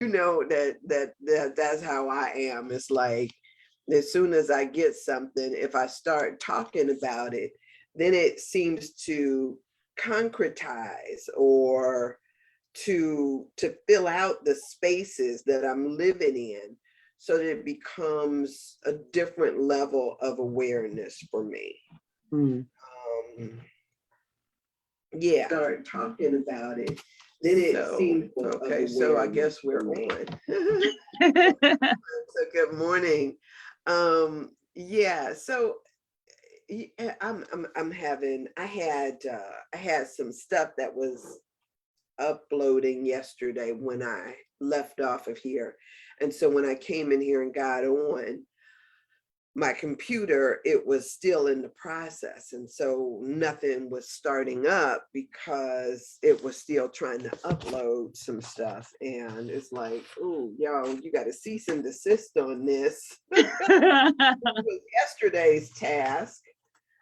you know that's how I am. It's like as soon as I get something, if I start talking about it, then it seems to concretize or to fill out the spaces that I'm living in so that it becomes a different level of awareness for me. Mm. Um, yeah, start talking about it, then it seems okay. So I guess we're on. So good morning. Yeah. So I'm having. I had some stuff that was uploading yesterday when I left off of here, and so when I came in here and got on my computer, it was still in the process. And so nothing was starting up because it was still trying to upload some stuff. And it's like, oh, yo, you got to cease and desist on this. It was yesterday's task.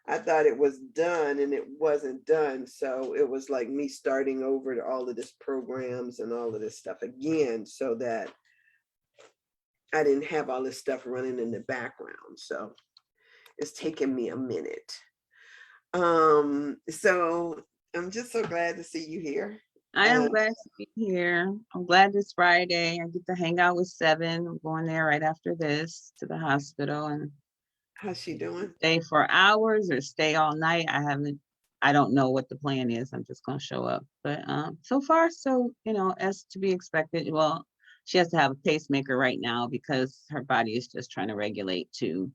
I thought it was done and it wasn't done. So it was like me starting over to all of this programs and all of this stuff again so that I didn't have all this stuff running in the background. So it's taken me a minute. So I'm just so glad to see you here. I am glad to be here. I'm glad it's Friday. I get to hang out with Seven. I'm going there right after this to the hospital and How's she doing? stay for hours or stay all night. I don't know what the plan is. I'm just gonna show up. But so far, so as to be expected. Well, she has to have a pacemaker right now because her body is just trying to regulate to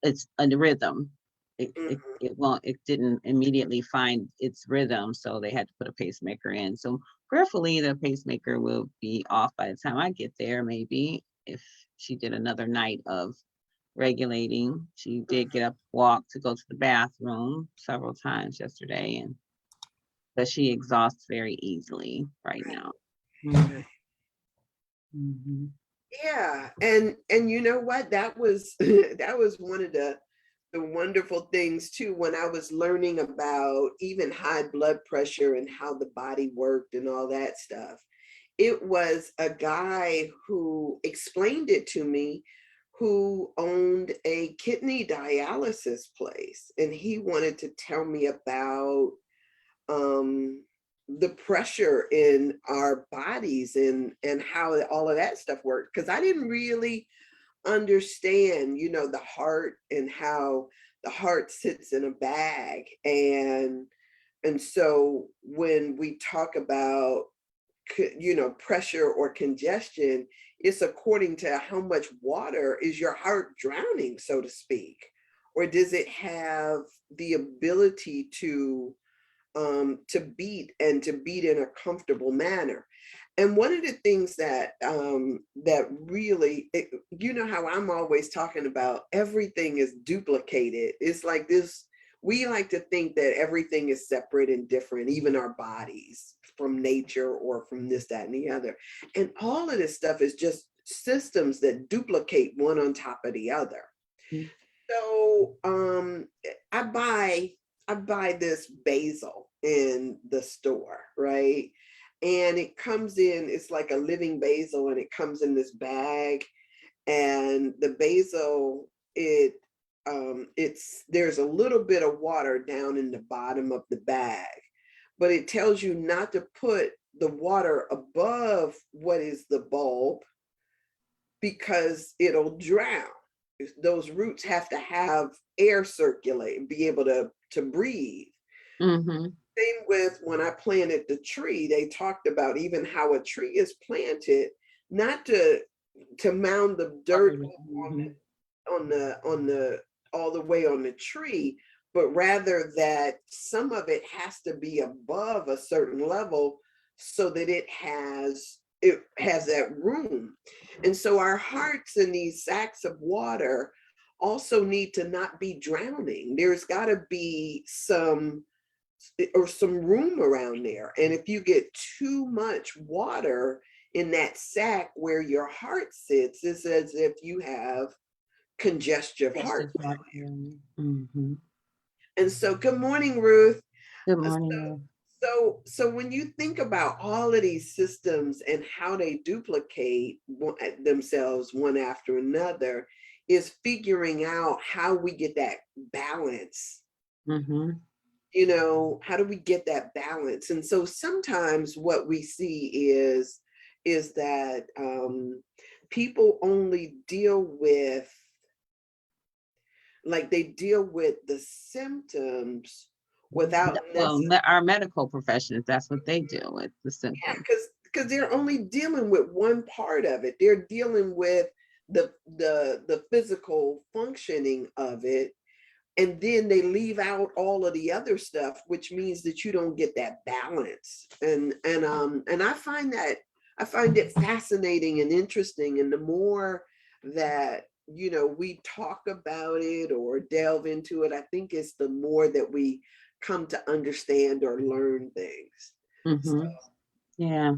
it's a rhythm. It didn't immediately find its rhythm, so they had to put a pacemaker in. So prayerfully the pacemaker will be off by the time I get there, maybe if she did another night of regulating. She did get up, walk to go to the bathroom several times yesterday, and but she exhausts very easily right now. Right. Mm-hmm. Yeah, and you know what? That was that was one of the wonderful things too when I was learning about even high blood pressure and how the body worked and all that stuff. It was a guy who explained it to me who owned a kidney dialysis place and he wanted to tell me about um the pressure in our bodies and how all of that stuff worked because I didn't really understand, the heart and how the heart sits in a bag. And so when we talk about, pressure or congestion, it's according to how much water is your heart drowning, so to speak, or does it have the ability to beat and to beat in a comfortable manner. And one of the things that really, how I'm always talking about everything is duplicated. It's like this. We like to think that everything is separate and different, even our bodies from nature or from this, that, and the other. And all of this stuff is just systems that duplicate one on top of the other. So I buy I buy this basil in the store, right? And it comes in, it's like a living basil and it comes in this bag. And the basil, it's there's a little bit of water down in the bottom of the bag, but it tells you not to put the water above what is the bulb because it'll drown. Those roots have to have air circulate, be able to breathe. Mm-hmm. Same with when I planted the tree, they talked about even how a tree is planted, not to mound the dirt Mm-hmm. on the all the way on the tree, but rather that some of it has to be above a certain level so that it has that room. And so our hearts in these sacks of water also need to not be drowning. There's got to be some room around there. And if you get too much water in that sac where your heart sits, it's as if you have congestive heart failure. Mm-hmm. And so, good morning, Ruth. Good Uh, morning, Ruth. So when you think about all of these systems and how they duplicate themselves one after another, is figuring out how we get that balance. Mm-hmm. How do we get that balance? And so sometimes what we see is that people only deal with, like, they deal with the symptoms without Well, necessarily, our medical professions, that's what they deal with, the yeah, symptoms. because they're only dealing with one part of it. They're dealing with the physical functioning of it, and then they leave out all of the other stuff, which means that you don't get that balance. And I find it fascinating and interesting. And the more that we talk about it or delve into it, I think it's the more that we come to understand or learn things. So Mm-hmm. Yeah.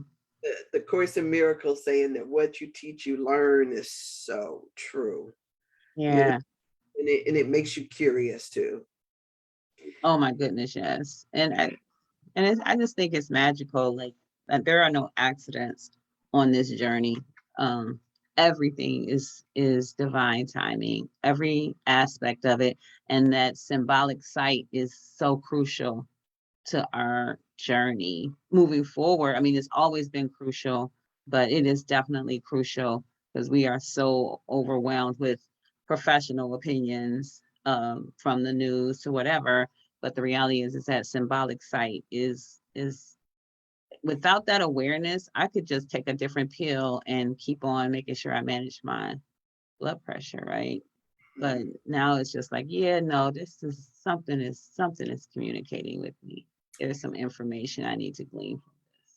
the Course in Miracles saying that what you teach, you learn is so true. you know Yeah. and it makes you curious too. Oh my goodness, yes. I just think it's magical, like that there are no accidents on this journey. Um, Everything is divine timing, every aspect of it, and that symbolic sight is so crucial to our journey moving forward. I mean, it's always been crucial, but it is definitely crucial because we are so overwhelmed with professional opinions, from the news to whatever. But the reality is that symbolic sight is without that awareness, I could just take a different pill and keep on making sure I manage my blood pressure, right? But Mhm. now it's just like, yeah, no, this is something is communicating with me. There's some information I need to glean from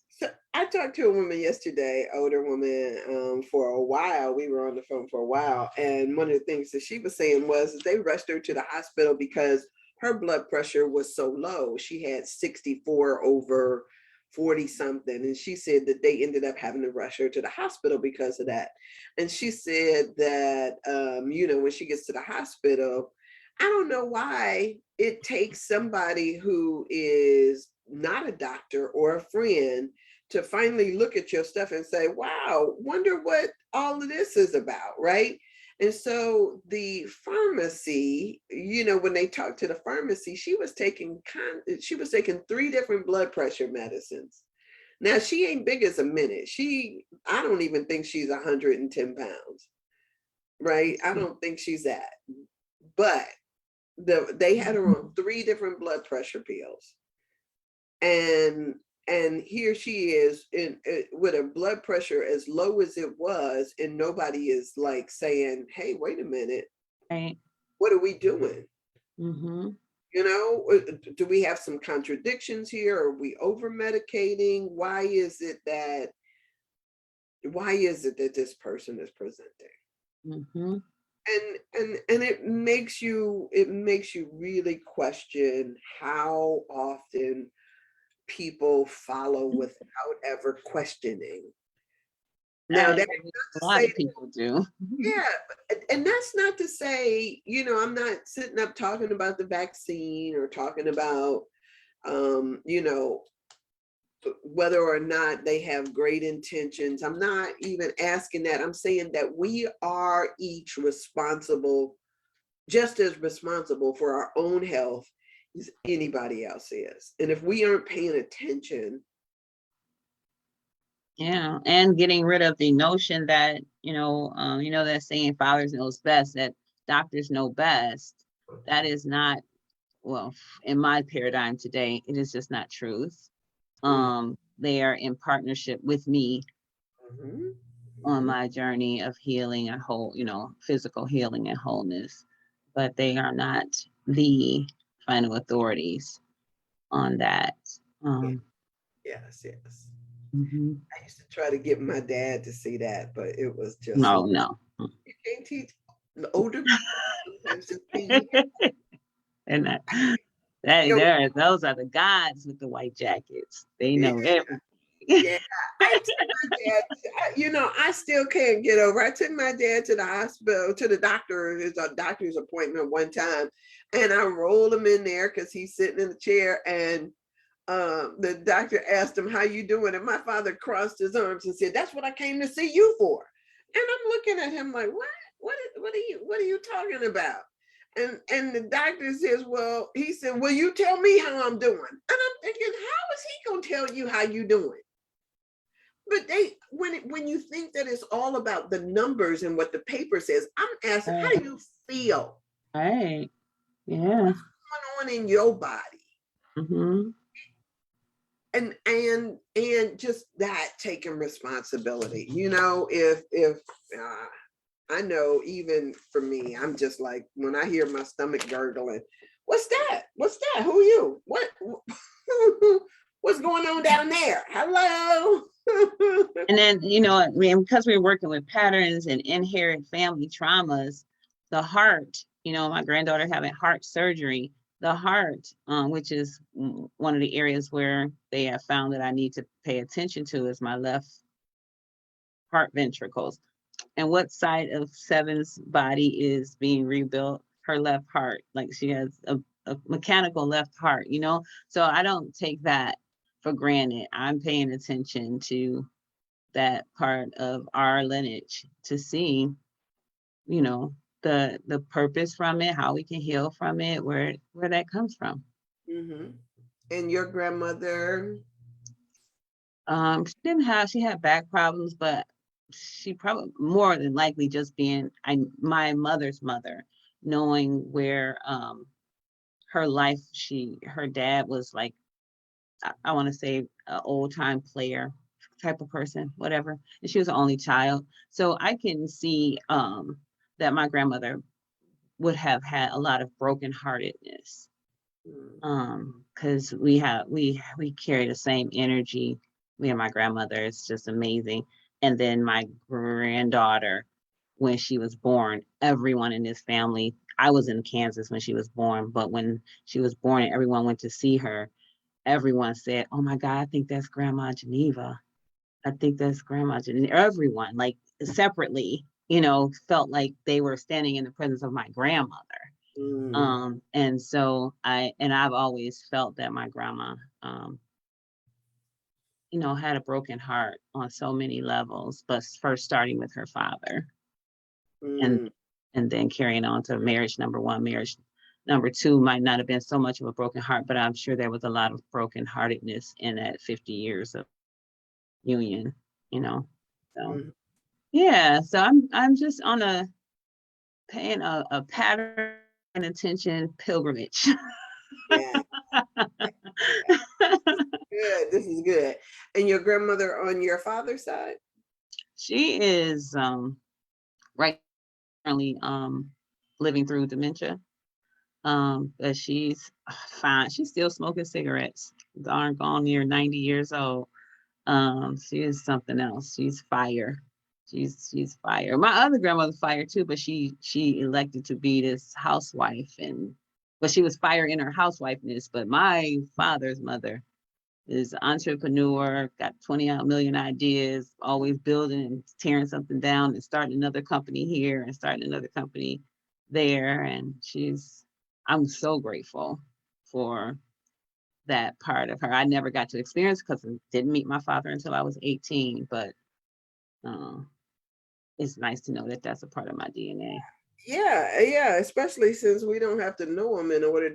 So I talked to a woman yesterday, older woman, for a while. We were on the phone for a while. And one of the things that she was saying was that they rushed her to the hospital because her blood pressure was so low. She had 64 over 40 something. And she said that they ended up having to rush her to the hospital because of that. And she said that, when she gets to the hospital, I don't know why it takes somebody who is not a doctor or a friend to finally look at your stuff and say, wow, wonder what all of this is about, right? And so the pharmacy, when they talked to the pharmacy, she was taking 3 different blood pressure medicines. Now she ain't big as a minute. I don't even think she's 110 pounds, right? I this. don't think she's that. But they had her on 3 different blood pressure pills, and here she is with her blood pressure as low as it was, and nobody is like saying, hey, wait a minute, Right. what are we doing? Mm-hmm. Do we have some contradictions here? Are we over medicating? Why is it that this person is presenting? Mm-hmm. And it makes you really question how often people follow without ever questioning. Now, that's not A to lot say, of people do. yeah, and that's not to say, I'm not sitting up talking about the vaccine or talking about, um, you know, whether or not they have great intentions. I'm not even asking that. I'm saying that we are each responsible, just as responsible for our own health as anybody else is. And if we aren't paying attention, Yeah, and getting rid of the notion that, that saying fathers knows best, that doctors know best. That is not, well, in my paradigm today, it is just not truth. mm, They are in partnership with me mhm, on mhm, my journey of healing and whole, physical healing and wholeness, but they are not the final authorities on that. yeah, Um, yes, yes. mhm. I used to try to get my dad to see that, but it was just No, like, no. you can't teach the older people sometimes just can't hear. And You those are the gods with the white jackets. They know, know everything. yeah, I took my dad. I still can't get over. I took my dad to the hospital, to the doctor, his doctor's appointment one time, and I rolled him in there because he's sitting in the chair, and the doctor asked him, "How you doing?" And my father crossed his arms and said, "That's what I came to see you for." And I'm looking at him like, "What? What are you talking about?" And the doctor says, "Well," he said, "Well, you tell me how I'm doing." And I'm thinking, how is he gonna tell you how you doing? But when you think that it's all about the numbers and what the paper says, I'm asking, how Right. do you feel? Right. Yeah. What's going on in your body? Mm-hmm. And just that taking responsibility, if I know, even for me, I'm just like, when I hear my stomach gurgling, what's that, who are you, what what's going on down there, hello. And then, I mean, because we're working with patterns and inherent family traumas, the heart, my granddaughter having heart surgery, the heart, which is one of the areas where they have found that I need to pay attention to, is my left heart ventricles. And what side of Seven's body is being rebuilt? Her left heart. Like, she has a mechanical left heart. So I don't take that for granted. I'm paying attention to that part of our lineage to see, you know, the purpose from it, how we can heal from it, where that comes from. Hmm. And your grandmother? She had back problems, but she probably more than likely just being my mother's mother, knowing where her life, her dad was like, I want to say an old time player type of person, whatever. And she was the only child. So I can see that my grandmother would have had a lot of brokenheartedness. Because we carry the same energy. Me and my grandmother is just amazing. And then my granddaughter, when she was born, everyone in this family, I was in Kansas when she was born, but when she was born and everyone went to see her, everyone said, "Oh my God, I think that's Grandma Geneva. I think that's Grandma Geneva." Everyone, like separately, felt like they were standing in the presence of my grandmother. Mm. And so I've always felt that my grandma, had a broken heart on so many levels, but first starting with her father, and Mm. and then carrying on to marriage number one. Marriage number two might not have been so much of a broken heart, but I'm sure there was a lot of broken heartedness in that 50 years of union, you know. So Mm. yeah, so I'm just on a paying a pattern and attention pilgrimage. Yeah, good. This is good. And your grandmother on your father's side? She is right currently living through dementia. But she's fine. She's still smoking cigarettes. Darn gone near 90 years old. She is something else. She's fire. She's fire. My other grandmother's fire too, but she elected to be this housewife, but she was fire in her housewifeness. But my father's mother is an entrepreneur, got 20 million ideas, always building and tearing something down and starting another company here and starting another company there. And I'm so grateful for that part of her. I never got to experience because I didn't meet my father until I was 18, but uh, it's nice to know that that's a part of my DNA. Yeah, yeah, especially since we don't have to know them in order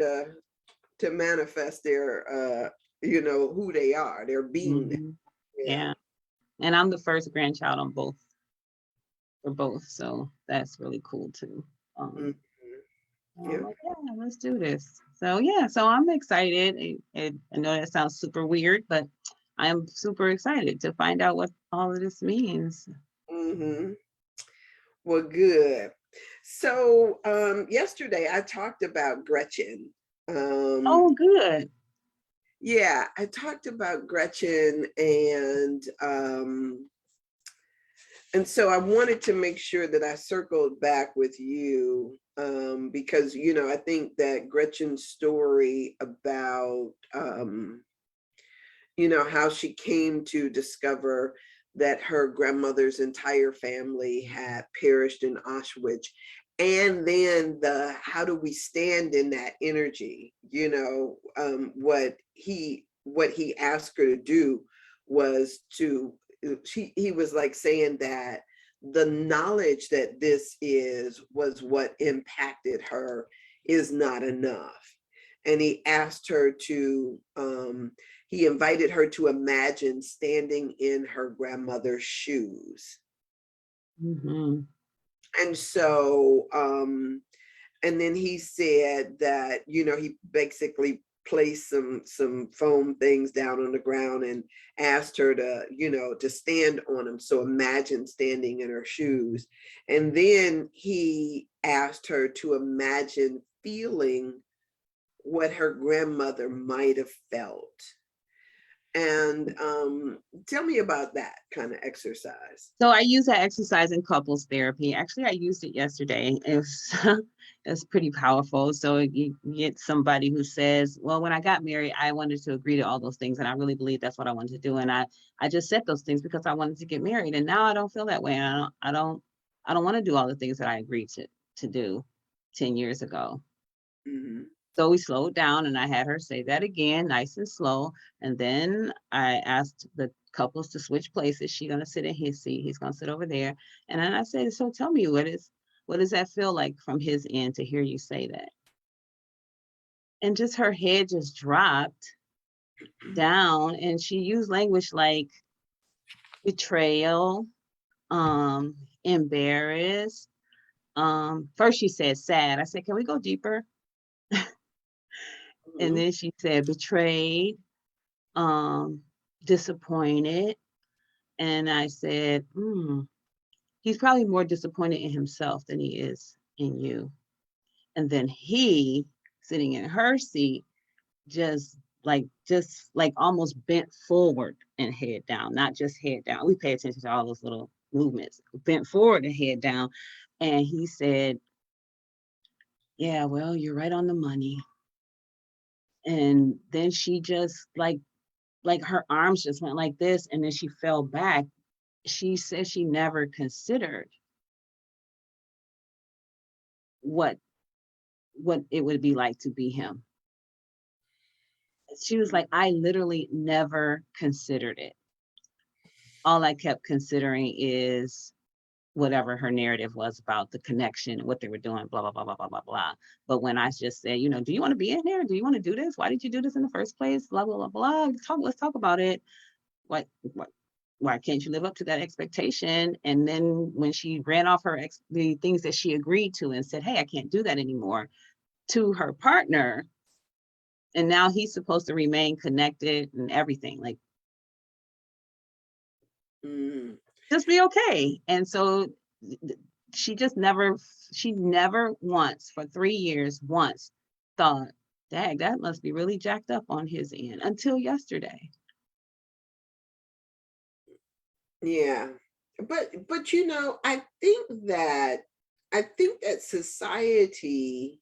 to manifest their who they are, their being. Hmm. Yeah. Yeah. And I'm the first grandchild for both. So that's really cool too. Mhm. Um, I'm Yeah. like, yeah, let's do this. So yeah, so I'm excited. I know that sounds super weird, but I'm super excited to find out what all of this means. Hmm. Well, good. So yesterday I talked about Gretchen. Um, Oh, good. yeah, I talked about Gretchen, and so I wanted to make sure that I circled back with you, because I think that Gretchen's story about how she came to discover that her grandmother's entire family had perished in Auschwitz. And then how do we stand in that energy? What he what he asked her to do was he was like saying that the knowledge that this was what impacted her is not enough. And he asked her to, he invited her to imagine standing in her grandmother's shoes. Mhm. And so, and then he said that, he basically placed some foam things down on the ground and asked her to, to stand on them. So imagine standing in her shoes. And then he asked her to imagine feeling what her grandmother might have felt. And tell me about that kind of exercise. So I use that exercise in couples therapy. Actually, I used it yesterday. It's pretty powerful. So you get somebody who says, "Well, when I got married, I wanted to agree to all those things, and I really believe that's what I wanted to do, and I just said those things because I wanted to get married, and now I don't feel that way. And I don't want to do all the things that I agreed to do 10 years ago." Mhm. So we slowed down and I had her say that again, nice and slow. And then I asked the couples to switch places. She's gonna sit in his seat, he's gonna sit over there. And then I said, so tell me what does that feel like from his end to hear you say that? And just her head just dropped down and she used language like betrayal, embarrassed. First she said sad. I said, can we go deeper? And Mhm. then she said betrayed, um, disappointed. And I said, he's probably more disappointed in himself than he is in you. And then he, sitting in her seat, just like almost bent forward and head down, not just head down. We pay attention to all those little movements, bent forward and head down. And he said, yeah, well, you're right on the money. And then she just like her arms just went like this and then she fell back. She said she never considered what it would be like to be him. She was like, I literally never considered it. All I kept considering is whatever her narrative was about the connection, what they were doing, blah, blah, blah, blah, blah, blah, blah. But when I just said, do you want to be in there? Do you want to do this? Why did you do this in the first place? Blah, blah, blah, blah. Let's talk about it. What why can't you live up to that expectation? And then when she ran off the things that she agreed to and said, hey, I can't do that anymore to her partner, and now he's supposed to remain connected and everything, like Mhm. just be okay. And so she just never once for 3 years once thought, dang, that must be really jacked up on his end until yesterday. Yeah. But I think that society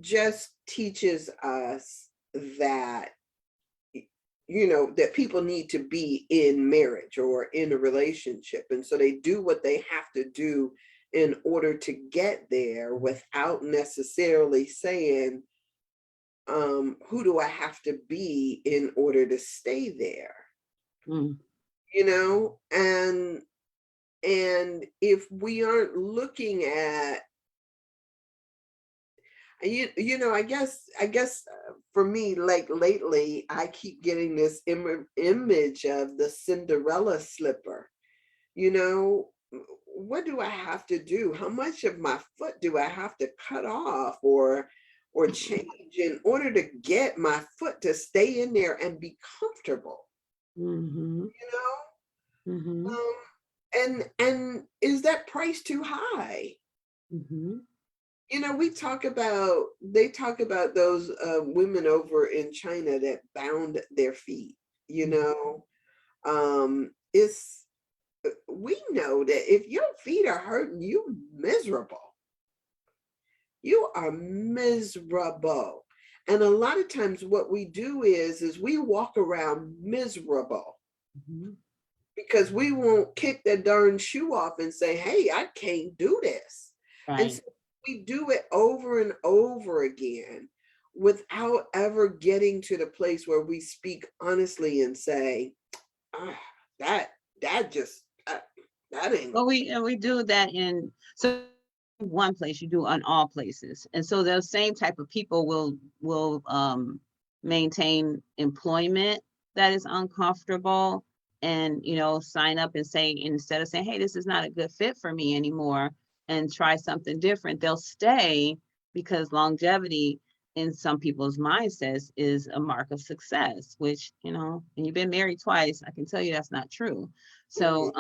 just teaches us that that people need to be in marriage or in a relationship, and so they do what they have to do in order to get there without necessarily saying, who do I have to be in order to stay there? Mm, And if we aren't looking at, I guess for me, like lately I keep getting this image of the Cinderella slipper. you know what do I have to do? How much of my foot do I have to cut off or change in order to get my foot to stay in there and be comfortable? mhm, you know mhm, um and is that price too high? mhm, They talk about those women over in China that bound their feet. You mhm, know, it's we know that if your feet are hurting, you miserable. You are miserable. And a lot of times what we do is we walk around miserable mhm. because we won't kick that darn shoe off and say, hey, I can't do this. And Right. so we do it over and over again without ever getting to the place where we speak honestly and say, ah, that that just that ain't Well, we do that in so one place, you do on all places. And so those same type of people will maintain employment that is uncomfortable and sign up and say, instead of saying, hey, this is not a good fit for me anymore, and try something different, they'll stay because longevity in some people's mindsets is a mark of success, which, and you've been married twice, I can tell you that's not true. So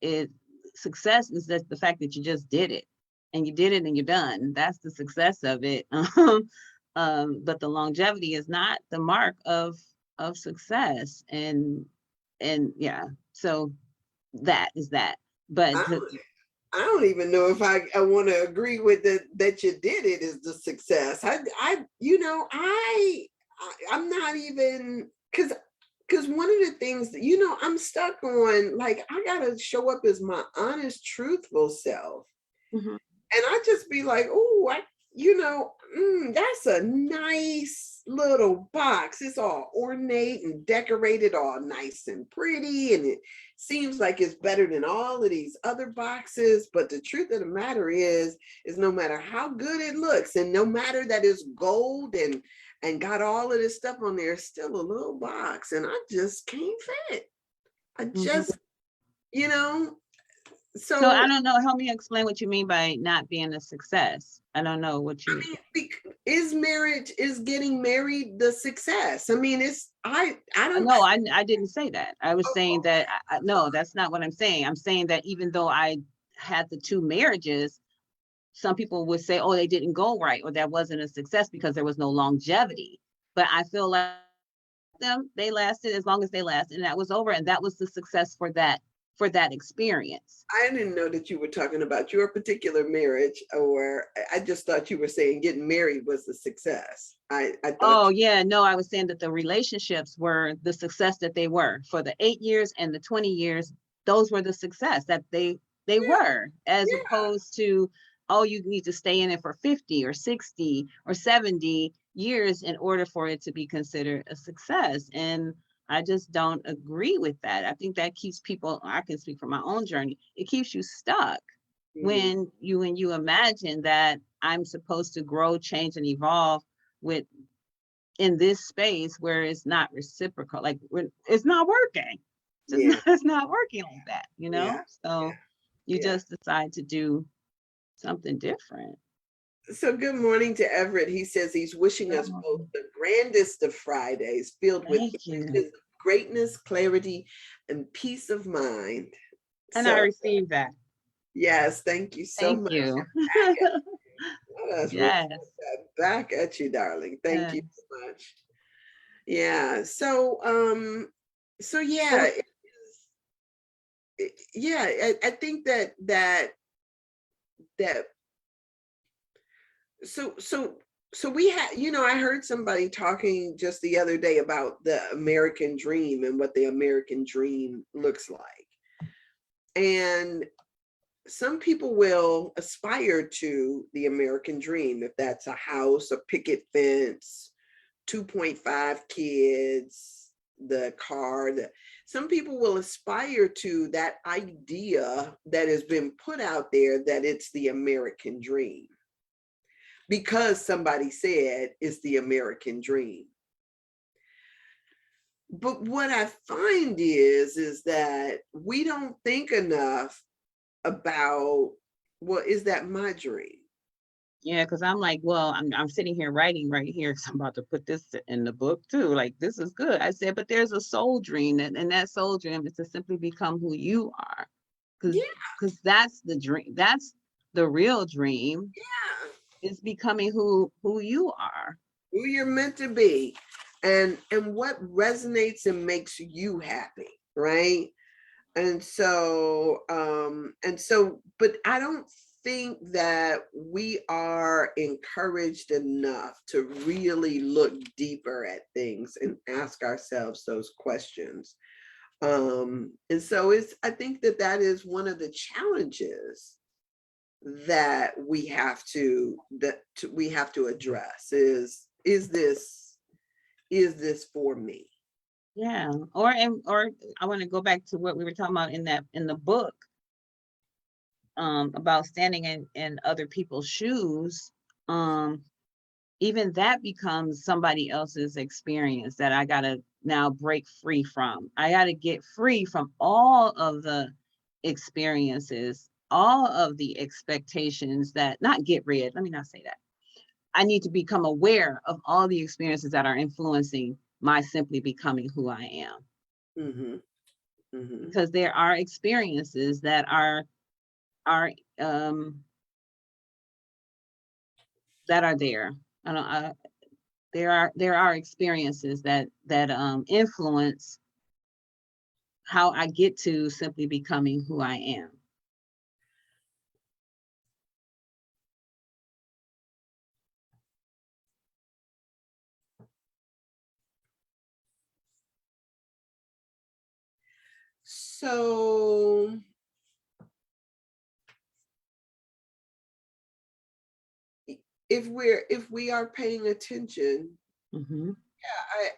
it success is that the fact that you just did it and you did it and you're done. That's the success of it. But the longevity is not the mark of success. And yeah, so that is that. But I don't even know if I want to agree with that you did it is the success. I'm not even because one of the things that I'm stuck on, like I gotta show up as my honest, truthful self. Mhm. And I just be like, oh, that's a nice little box. It's all ornate and decorated, all nice and pretty. And it seems like it's better than all of these other boxes. But the truth of the matter is no matter how good it looks, and no matter that it's gold and got all of this stuff on there, it's still a little box. And I just can't fit. I Mhm. just, you know, So I so don't know. Help me explain what you mean by not being a success. I don't know what you. is getting married the success? I mean, I don't. No, I didn't say that. I was saying that no, that's not what I'm saying. I'm saying that even though I had the two marriages, some people would say, oh, they didn't go right, or that wasn't a success because there was no longevity. But I feel like they lasted as long as they lasted, and that was over, and that was the success for that experience. I didn't know that you were talking about your particular marriage, or I just thought you were saying getting married was the success. I thought. Oh yeah, no, I was saying that the relationships were the success that they were for the 8 years and the 20 years. Those were the success that they Yeah, were, as yeah. opposed to, oh, you need to stay in it for 50 or 60 or 70 years in order for it to be considered a success. And I just don't agree with that. I think that keeps people, I can speak from my own journey, it keeps you stuck Mhm. when you imagine that I'm supposed to grow, change, and evolve with in this space where it's not reciprocal, like it's not working. Just Yeah, not, it's not working like that. yeah, So you yeah. just decide to do something different. So good morning to Everett. He says he's wishing us both the grandest of Fridays, filled with Thank you. images of greatness, clarity, and peace of mind. And I So received that. yes, thank you so Thank much. you. Let us report Yes. that back at you, darling. Thank you Yes. so much. Yeah. So yeah, Well, yeah. I think that so so so we had, I heard somebody talking just the other day about the American dream and what the American dream looks like. And some people will aspire to the American dream, if that's a house, a picket fence, 2.5 kids, the car, some people will aspire to that idea that has been put out there that it's the American dream because somebody said it's the American dream. But what I find is that we don't think enough about, well, is that my dream? yeah, because I'm like, well, I'm sitting here writing right here because I'm about to put this in the book too. Like, this is good. I said, but there's a soul dream, and that soul dream is to simply become who you are. Because Yeah, because that's the dream. That's the real dream, yeah. is becoming who you are. Who you're meant to be, and what resonates and makes you happy, right? And so but I don't think that we are encouraged enough to really look deeper at things and ask ourselves those questions. And so I think that is one of the challenges that we have to address, is this for me? Yeah. Or I want to go back to what we were talking about in the book, about standing in other people's shoes. Even that becomes somebody else's experience that I gotta now break free from. I gotta get free from all of the experiences, all of the expectations that, not get rid, let me not say that. I need to become aware of all the experiences that are influencing my simply becoming who I am. Mm-hmm. Mm-hmm. Because there are experiences that are that are there. I don't there are experiences that influence how I get to simply becoming who I am. So if we are paying attention, Mm-hmm.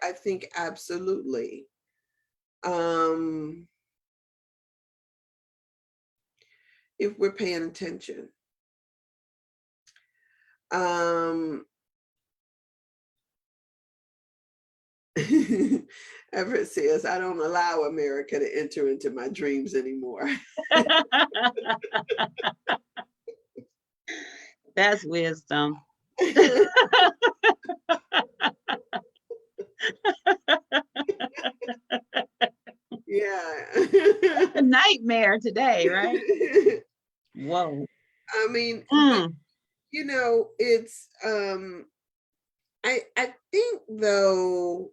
I think absolutely. Um, if we're paying attention. Um, Everett says, I don't allow America to enter into my dreams anymore. That's wisdom. Yeah. A nightmare today, right? Whoa. I mean, but Mm. it's I think though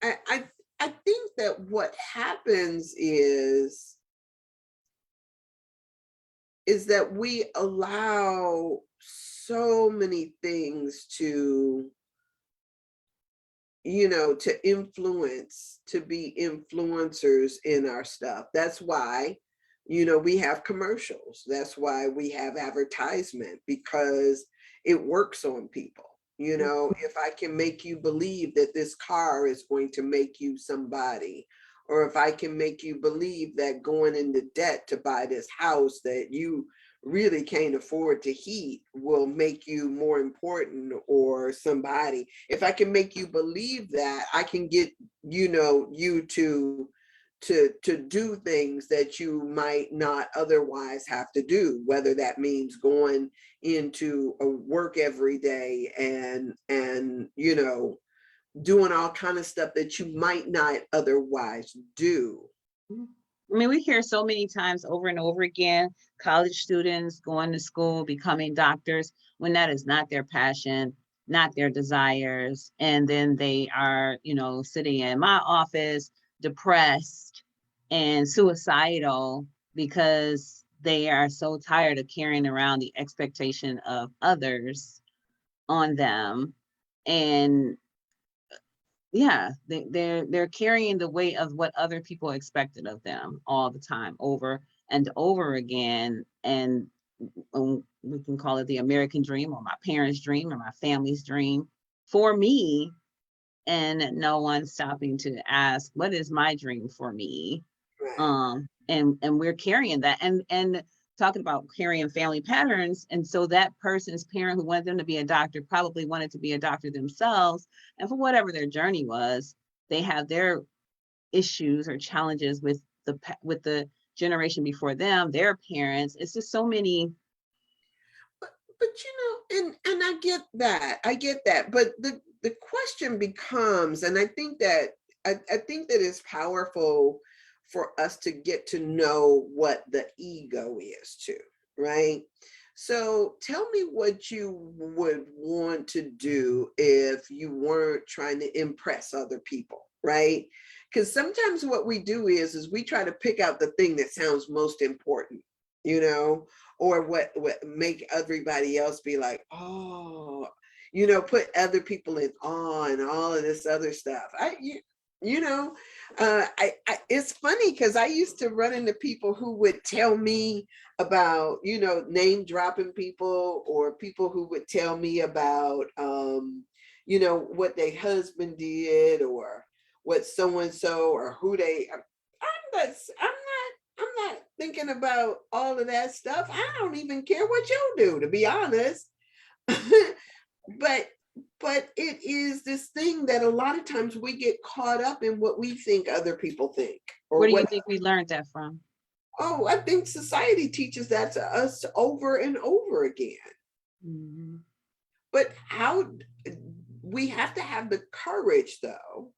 I I think that what happens is that we allow so many things to to influence, to be influencers in our stuff. That's why we have commercials, that's why we have advertisement, because it works on people. If I can make you believe that this car is going to make you somebody, or if I can make you believe that going into debt to buy this house that you really can't afford to heat will make you more important or somebody, if I can make you believe that, I can get you to do things that you might not otherwise have to do, whether that means going into a work every day and doing all kind of stuff that you might not otherwise do. I mean, we hear so many times over and over again, college students going to school, becoming doctors, when that is not their passion, not their desires. And then they are, sitting in my office, depressed and suicidal because they are so tired of carrying around the expectation of others on them. And yeah, they're carrying the weight of what other people expected of them all the time, over and over again. And we can call it the American dream, or my parents' dream, or my family's dream for me, and no one stopping to ask, what is my dream for me? Right. And we're carrying that, and talking about carrying family patterns. And so that person's parent who wanted them to be a doctor probably wanted to be a doctor themselves, and for whatever their journey was, they have their issues or challenges with the generation before them, their parents. It's just so many. But and I get that, but the question becomes, and I think that it's powerful for us to get to know what the ego is too, right? So tell me what you would want to do if you weren't trying to impress other people, right? Because sometimes what we do is we try to pick out the thing that sounds most important, you know, or what make everybody else be like, oh, put other people in awe and all of this other stuff. you know, it's funny because I used to run into people who would tell me about, name dropping people, or people who would tell me about, what their husband did, or what so and so, or who they. I'm not thinking about all of that stuff. I don't even care what you do, to be honest. but it is this thing that a lot of times we get caught up in what we think other people think, or Where do you what. think we learned that from? Oh, I think society teaches that to us over and over again. Mhm. But how we have to have the courage, though,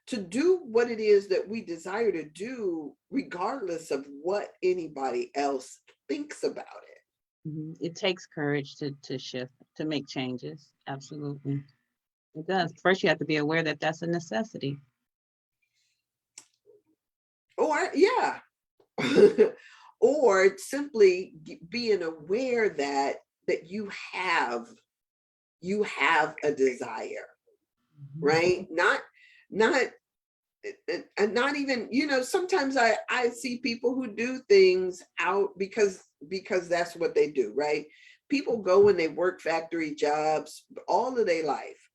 to do what it is that we desire to do, regardless of what anybody else thinks about it. It takes courage to shift, to make changes. Absolutely. It does. First, you have to be aware that that's a necessity. Or, yeah. Or simply being aware that you have a desire, Mhm. right? Not and not even, sometimes I see people who do things out because that's what they do, right? People go and they work factory jobs all of their life,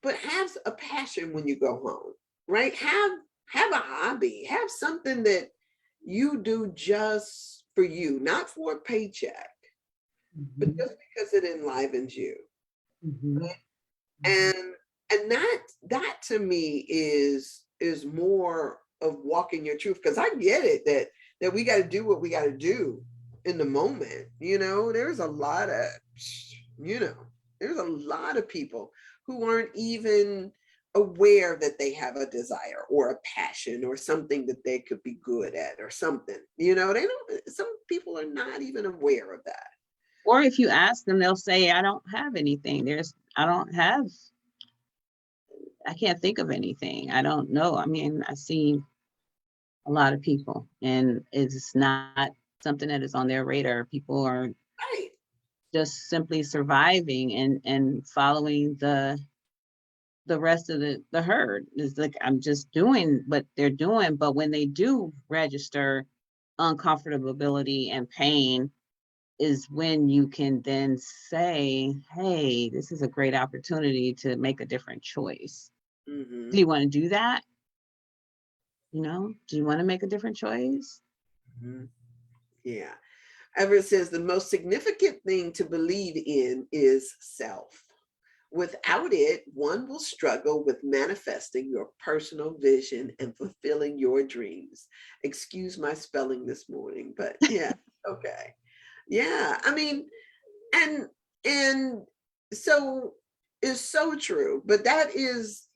but have a passion when you go home, right? Have a hobby, have something that you do just for you, not for a paycheck, but Mhm. just because it enlivens you. Mhm. Mhm. And that to me is more of walking your truth, because I get it that we got to do what we got to do in the moment. There's a lot of, you know there's a lot of people who aren't even aware that they have a desire or a passion or something that they could be good at, or something. They don't, some people are not even aware of that. Or if you ask them, they'll say, I don't have anything. I don't have, I can't think of anything. I don't know. I mean, I see a lot of people, and it's not something that is on their radar. People are Right. just simply surviving and following the rest of the herd. It's like, I'm just doing what they're doing, but when they do register uncomfortability and pain, is when you can then say, hey, this is a great opportunity to make a different choice. Do Hmm. you want to do that? Do you want to make a different choice? Hmm. Yeah. Everett says the most significant thing to believe in is self. Without it, one will struggle with manifesting your personal vision and fulfilling your dreams. Excuse my spelling this morning, but yeah, okay. Yeah, I mean, and and so it's so true. But that is,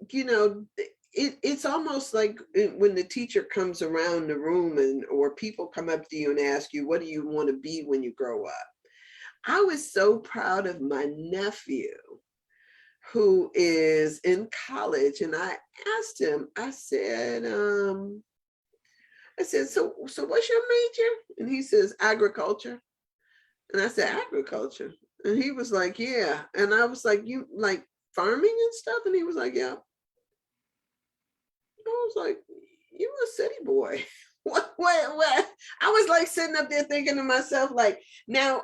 it's almost like when the teacher comes around the room, or people come up to you and ask you, what do you want to be when you grow up? I was so proud of my nephew who is in college, and I asked him, I said, so what's your major? And he says, agriculture. And I said, agriculture. And he was like, yeah. And I was like, you like farming and stuff? And he was like, yeah. I was like, you a city boy. What? I was like sitting up there thinking to myself, like, now,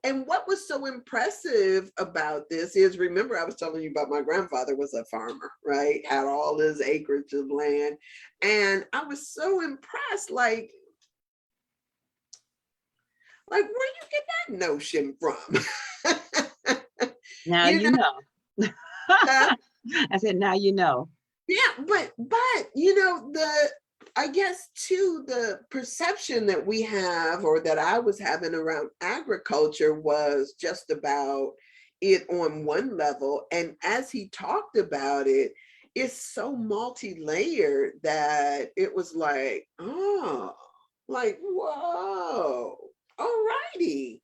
and what was so impressive about this is, remember, I was telling you about my grandfather was a farmer, right? Had all his acreage of land. And I was so impressed, like where you get that notion from? Now you you know. know, I said, now you know. yeah, but the I guess too, the perception that we have, or that I was having around agriculture, was just about it on one level. And as he talked about it, it's so multi-layered that it was like, oh, like, whoa, all righty.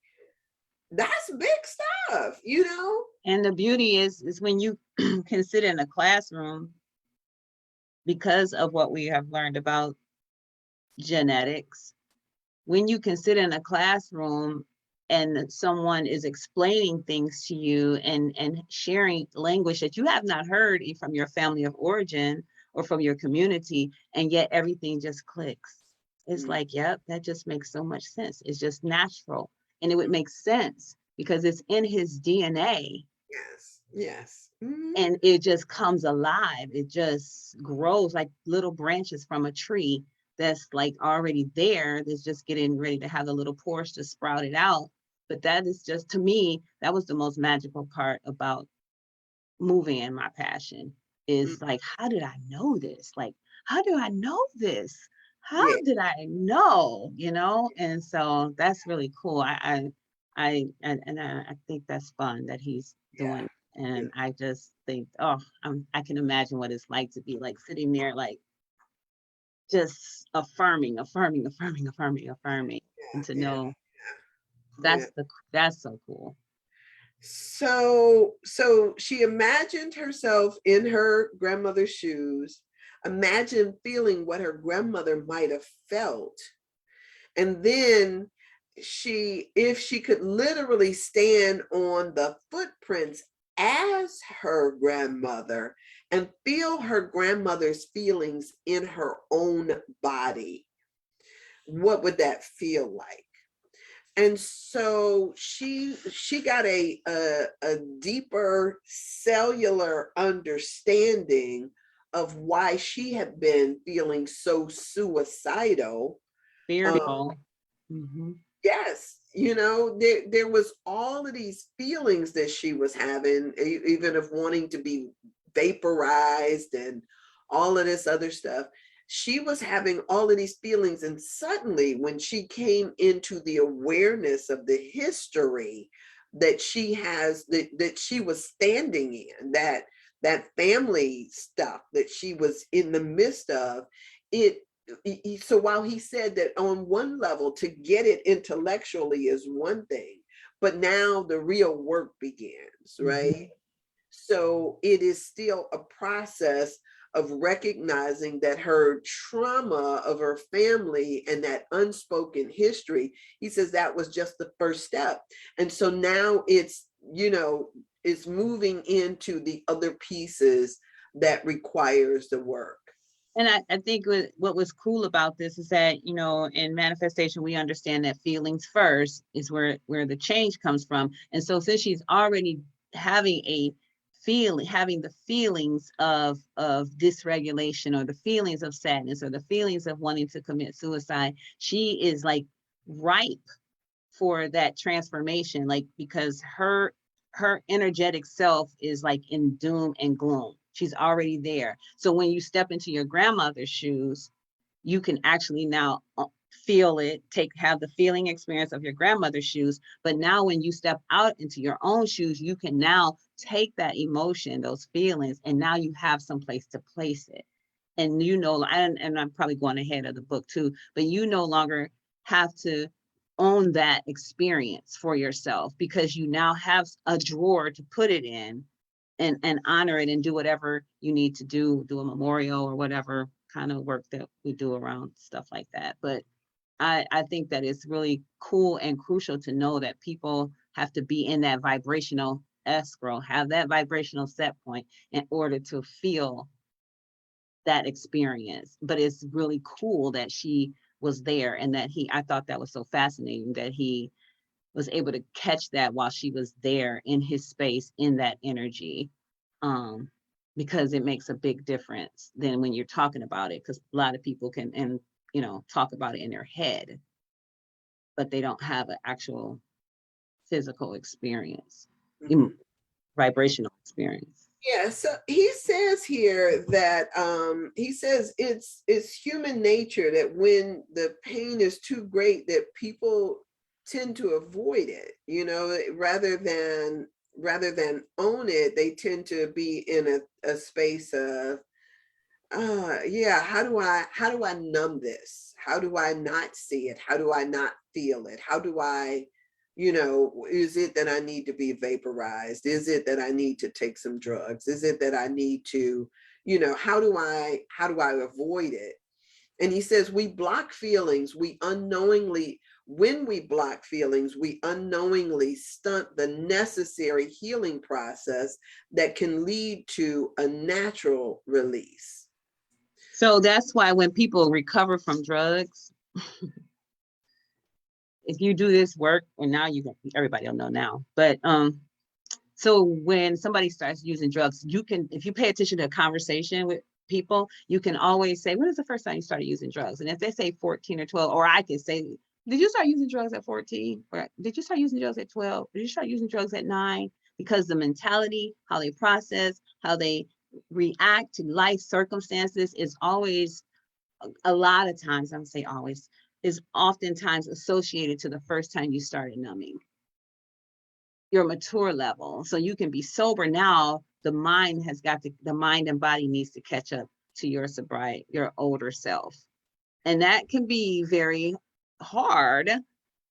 That's big stuff. And the beauty is when you can sit in a classroom, because of what we have learned about genetics, when you can sit in a classroom and someone is explaining things to you and sharing language that you have not heard from your family of origin or from your community, and yet everything just clicks. It's Mm, like, yep, that just makes so much sense. It's just natural. And it would make sense because it's in his DNA, yes, yes. Mhm. and it just comes alive. It just grows like little branches from a tree that's like already there, that's just getting ready to have the little pores to sprout it out. But that is just, to me, that was the most magical part about moving in my passion, Mm, is like, how did I know this? Like, how do I know this? How yeah, did I know? And so that's really cool. I think that's fun that he's yeah, doing. yeah, And I just think, oh, I can imagine what it's like to be like sitting there, like just affirming, affirming, affirming, affirming, affirming, and to yeah, know yeah. that's so cool. So she imagined herself in her grandmother's shoes, imagine feeling what her grandmother might have felt. And then if she could literally stand on the footprints as her grandmother and feel her grandmother's feelings in her own body, what would that feel like? And so she got a deeper cellular understanding of why she had been feeling so suicidal. Fearful. Hmm. Yes, there was all of these feelings that she was having, even of wanting to be vaporized and all of this other stuff. She was having all of these feelings, and suddenly, when she came into the awareness of the history that she has, that she was standing in, that family stuff that she was in the midst of, it so while he said that on one level to get it intellectually is one thing, but now the real work begins, Hmm. right? So it is still a process of recognizing that her trauma of her family and that unspoken history, he says that was just the first step. And so now it's moving into the other pieces that requires the work. And I think what was cool about this is that, in manifestation, we understand that feelings first is where the change comes from. And so since she's already having having the feelings of dysregulation, or the feelings of sadness, or the feelings of wanting to commit suicide, she is like ripe for that transformation, like, because her energetic self is like in doom and gloom. She's already there. So when you step into your grandmother's shoes, you can actually now feel it, have the feeling experience of your grandmother's shoes. But now when you step out into your own shoes, you can now take that emotion, those feelings, and now you have some place to place it. And and I'm probably going ahead of the book too, but you no longer have to own that experience for yourself, because you now have a drawer to put it in, and honor it, and do whatever you need to do a memorial or whatever kind of work that we do around stuff like that. But I think that it's really cool and crucial to know that people have to be in that vibrational escrow, have that vibrational set point in order to feel that experience. But it's really cool that she was there, and that I thought that was so fascinating that he was able to catch that while she was there in his space, in that energy. um because it makes a big difference than when you're talking about it, because a lot of people can, and talk about it in their head, but they don't have an actual physical experience, Mhm. vibrational experience. Yeah, so he says here that he says it's human nature that when the pain is too great that people tend to avoid it, rather than own it, they tend to be in a space of yeah, how do I numb this? How do I not see it? How do I not feel it? How do I, is it that I need to be vaporized? Is it that I need to take some drugs? Is it that I need to, how do I avoid it? And he says, we block feelings, we unknowingly, when we block feelings, we unknowingly stunt the necessary healing process that can lead to a natural release. So that's why when people recover from drugs, if you do this work, and now you everybody will know now, but so when somebody starts using drugs, you can, if you pay attention to a conversation with people, you can always say, when is the first time you started using drugs? And if they say 14 or 12, or I can say, did you start using drugs at 14? Or did you start using drugs at 12? Did you start using drugs at 9? Because the mentality, how they process, how they react to life circumstances is always, a lot of times, I'm gonna say always, is oftentimes associated to the first time you started numbing your mature level. So you can be sober now. The mind has got to, the mind and body needs to catch up to your sobriety, your older self. And that can be very hard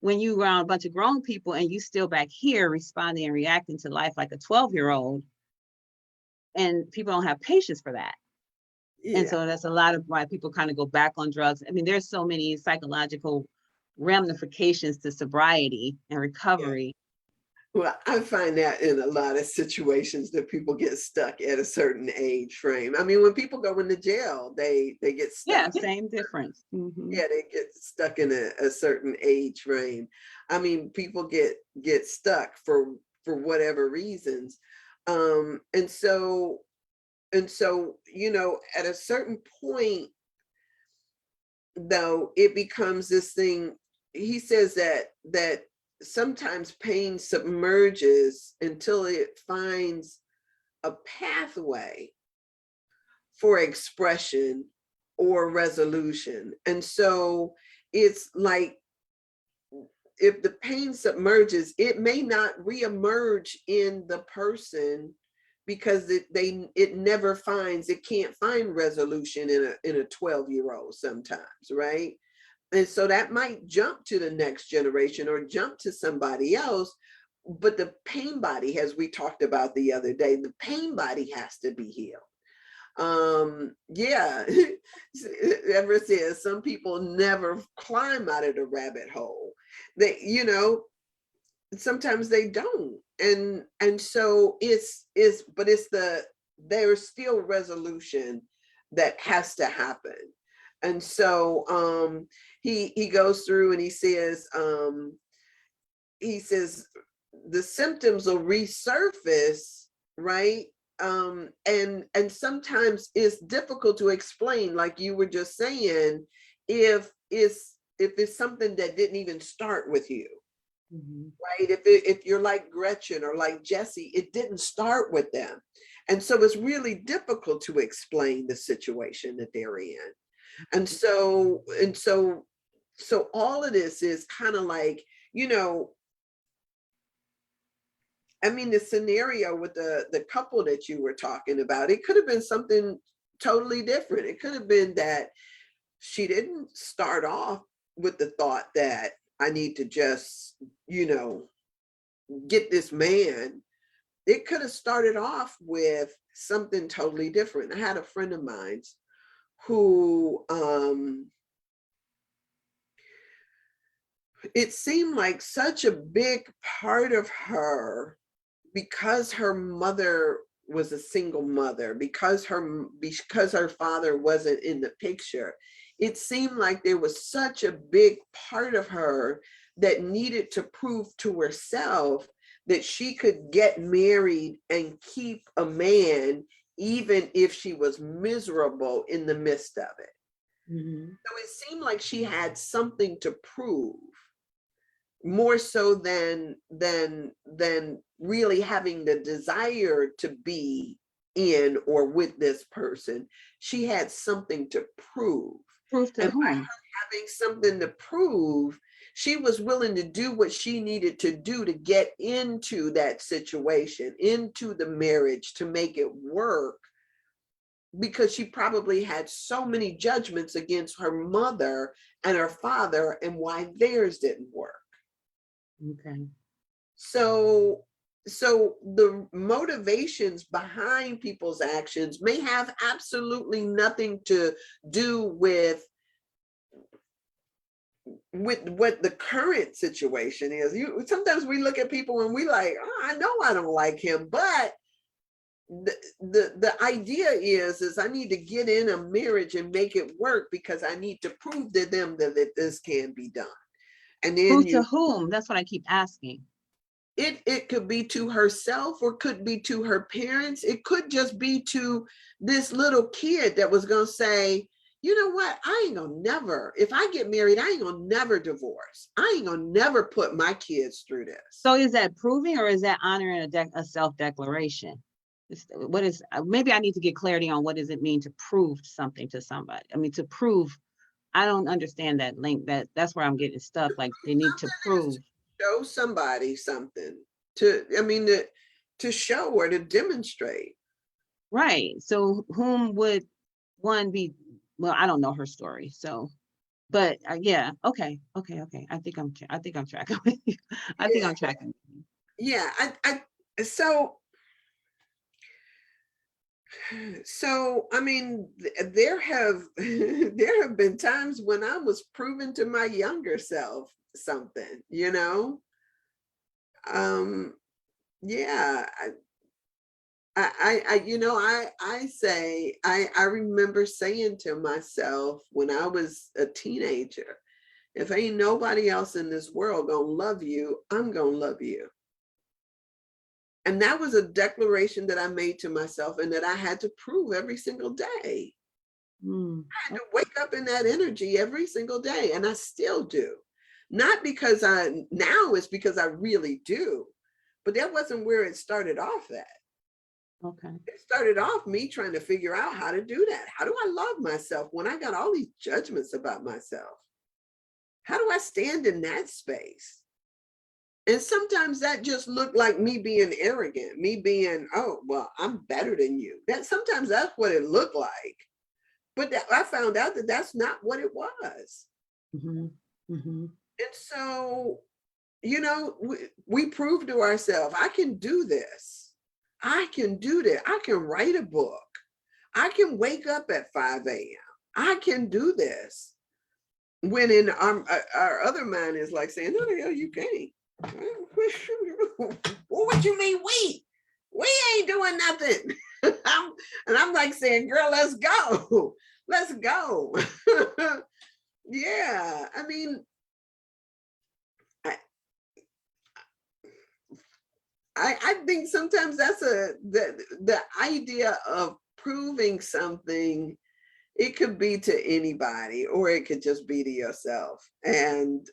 when you around a bunch of grown people and you still back here responding and reacting to life like a 12-year-old. And people don't have patience for that. Yeah. And so that's a lot of why people kind of go back on drugs. I mean, there's so many psychological ramifications to sobriety and recovery. Well, I find that in a lot of situations that people get stuck at a certain age frame. I mean, when people go into jail, they get Yeah, stuck. same difference. Yeah, they get stuck in a certain age frame. I mean, people get stuck for whatever reasons. And so you know, at a certain point, though, it becomes this thing. He says that sometimes pain submerges until it finds a pathway for expression or resolution. And so it's like, if the pain submerges, it may not reemerge in the person because it never finds, it can't find resolution in a 12-year-old sometimes, right? And so that might jump to the next generation or jump to somebody else. But the pain body, as we talked about the other day, the pain body has to be healed. Yeah. Ever says some people never climb out of the rabbit hole. They, you know, sometimes they don't. And so but it's there's still resolution that has to happen. And so he goes through and he says the symptoms will resurface, right? And sometimes it's difficult to explain, like you were just saying, if it's something that didn't even start with you. Right? If you're like Gretchen or like Jesse, it didn't start with them. And so it's really difficult to explain the situation that they're in. And so all of this is kind of like, you know, I mean, the scenario with the couple that you were talking about, it could have been something totally different. It could have been that she didn't start off with the thought that I need to just, you know, get this man. It could have started off with something totally different. I had a friend of mine who it seemed like such a big part of her, because her mother was a single mother, because her father wasn't in the picture, it seemed like there was such a big part of her that needed to prove to herself that she could get married and keep a man even if she was miserable in the midst of it. So it seemed like she had something to prove, more so than really having the desire to be in or with this person. She had something to prove. Proof to And by her whom? having something to prove, she was willing to do what she needed to do to get into that situation, into the marriage, to make it work, because she probably had so many judgments against her mother and her father and why theirs didn't work. Okay. So the motivations behind people's actions may have absolutely nothing to do with with what the current situation is. Sometimes we look at people and we like, oh, I know I don't like him, but the idea is I need to get in a marriage and make it work because I need to prove to them that this can be done. And then Prove to whom? That's what I keep asking. it could be to herself or could be to her parents. It could just be to this little kid that was going to say, you know what, I ain't gonna never, if I get married, I ain't gonna never divorce. I ain't gonna never put my kids through this. So is that proving or is that honoring a self-declaration? What is, maybe I need to get clarity on what does it mean to prove something to somebody? I mean, to prove, I don't understand that link. That's where I'm getting stuck. Like they need to prove. Show somebody something to show or to demonstrate. Right. So whom would one be? Well, I don't know her story. So, but yeah. Okay. I think I'm tracking with you. I think Yeah. I'm tracking. Yeah. So I mean, there have there have been times when I was proving to my younger self something, yeah. I remember saying to myself when I was a teenager, if ain't nobody else in this world gonna love you, I'm gonna love you. And that was a declaration that I made to myself and that I had to prove every single day. I had to wake up in that energy every single day, and I still do. Not because now it's because I really do, but that wasn't where it started off at. Okay. It started off me trying to figure out how to do that. How do I love myself when I got all these judgments about myself? How do I stand in that space? And sometimes that just looked like me being arrogant, me being, oh, well, I'm better than you. Sometimes that's what it looked like. But I found out that that's not what it was. Mm-hmm. Mm-hmm. And so, we proved to ourselves, I can do this. I can do that. I can write a book. I can wake up at 5 a.m. I can do this. When in our other mind is like saying, no, the hell you can't. Well, what you mean we ain't doing nothing. And I'm like saying, girl, let's go. Let's go. Yeah, I mean, I think sometimes that's the idea of proving something. It could be to anybody, or it could just be to yourself. And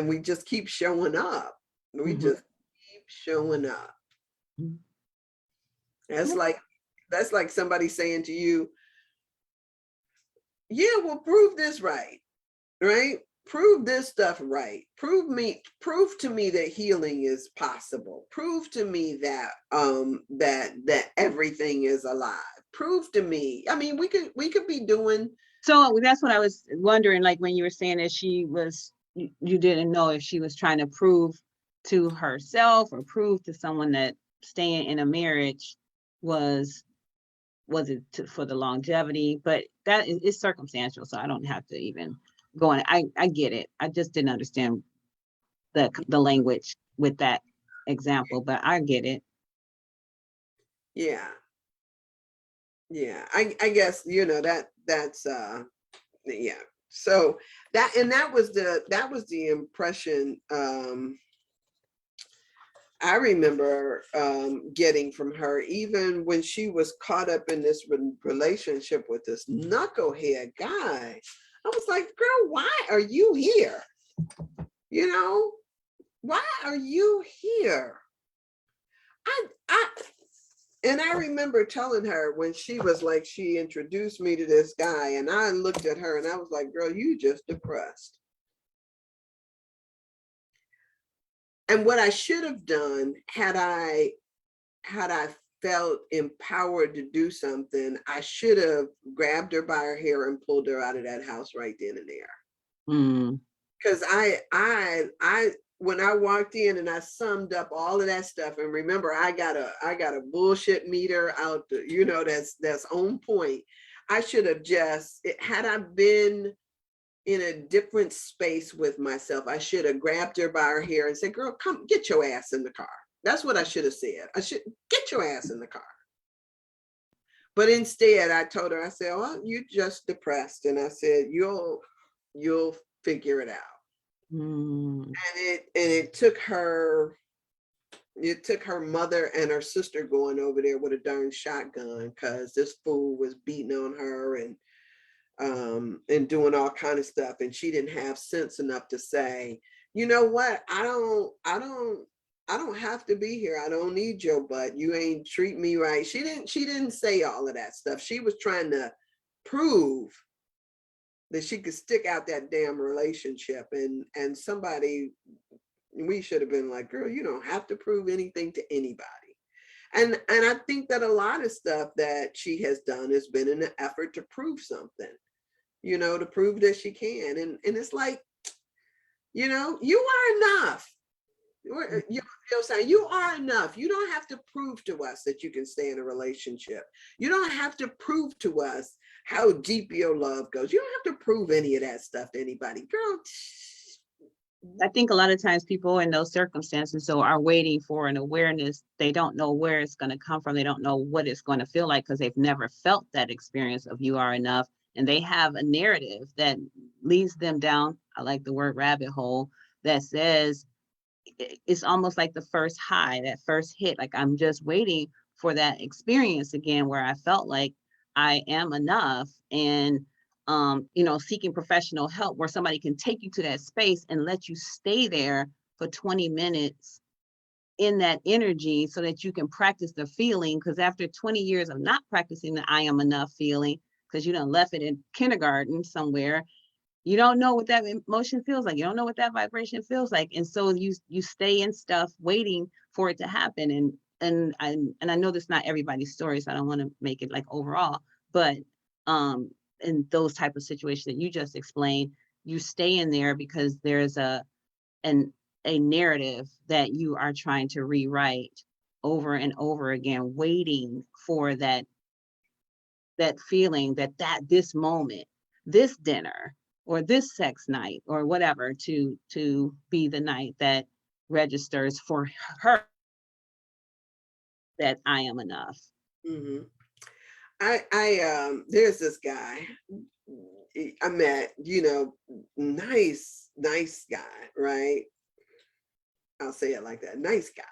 we just keep showing up. We just keep showing up. Mm-hmm. That's like somebody saying to you, yeah, well, prove this right? Prove this stuff right. Prove to me that healing is possible. Prove to me that that everything is alive. Prove to me. I mean, we could be doing. So that's what I was wondering, like when you were saying that you didn't know if she was trying to prove to herself or prove to someone that staying in a marriage was it for the longevity, but that is circumstantial. So I don't have to even go on. I get it. I just didn't understand the language with that example, but I get it. Yeah. I guess that's yeah. So that was the impression I remember getting from her, even when she was caught up in this relationship with this knucklehead guy. I was like, girl, why are you here? Why are you here? I remember telling her when she was like, she introduced me to this guy, and I looked at her and I was like, girl, you just depressed. And what I should have done had I felt empowered to do something, I should have grabbed her by her hair and pulled her out of that house right then and there. Because when I walked in and I summed up all of that stuff, and remember, I got a bullshit meter out, that's on point. I should have had I been in a different space with myself. I should have grabbed her by her hair and said, girl, come get your ass in the car. That's what I should have said. I should get your ass in the car. But instead I told her, I said, oh, you just depressed. And I said, you'll figure it out. Mm. And it took her mother and her sister going over there with a darn shotgun because this fool was beating on her and doing all kind of stuff, and she didn't have sense enough to say, you know what, I don't have to be here. I don't need your butt. You ain't treat me right. She didn't say all of that stuff. She was trying to prove that she could stick out that damn relationship, and somebody, we should have been like, girl, you don't have to prove anything to anybody. And I think that a lot of stuff that she has done has been in an effort to prove something, to prove that she can. And it's like, you are enough. You know what I'm saying? You are enough. You don't have to prove to us that you can stay in a relationship. You don't have to prove to us how deep your love goes. You don't have to prove any of that stuff to anybody. Girl, I think a lot of times people in those circumstances so are waiting for an awareness. They don't know where it's going to come from. They don't know what it's going to feel like because they've never felt that experience of you are enough. And they have a narrative that leads them down, I like the word rabbit hole, that says it's almost like the first high, that first hit. Like I'm just waiting for that experience again where I felt like I am enough. And seeking professional help where somebody can take you to that space and let you stay there for 20 minutes in that energy so that you can practice the feeling. Because after 20 years of not practicing the I am enough feeling, because you done left it in kindergarten somewhere, you don't know what that emotion feels like. You don't know what that vibration feels like. And so you stay in stuff waiting for it to happen. And I know that's not everybody's story, so I don't want to make it like overall, but in those type of situations that you just explained, you stay in there because there's a narrative that you are trying to rewrite over and over again, waiting for that feeling that this moment, this dinner, or this sex night, or whatever, to be the night that registers for her that I am enough. mhm. There's this guy I met, nice guy, right? I'll say it like that, nice guy.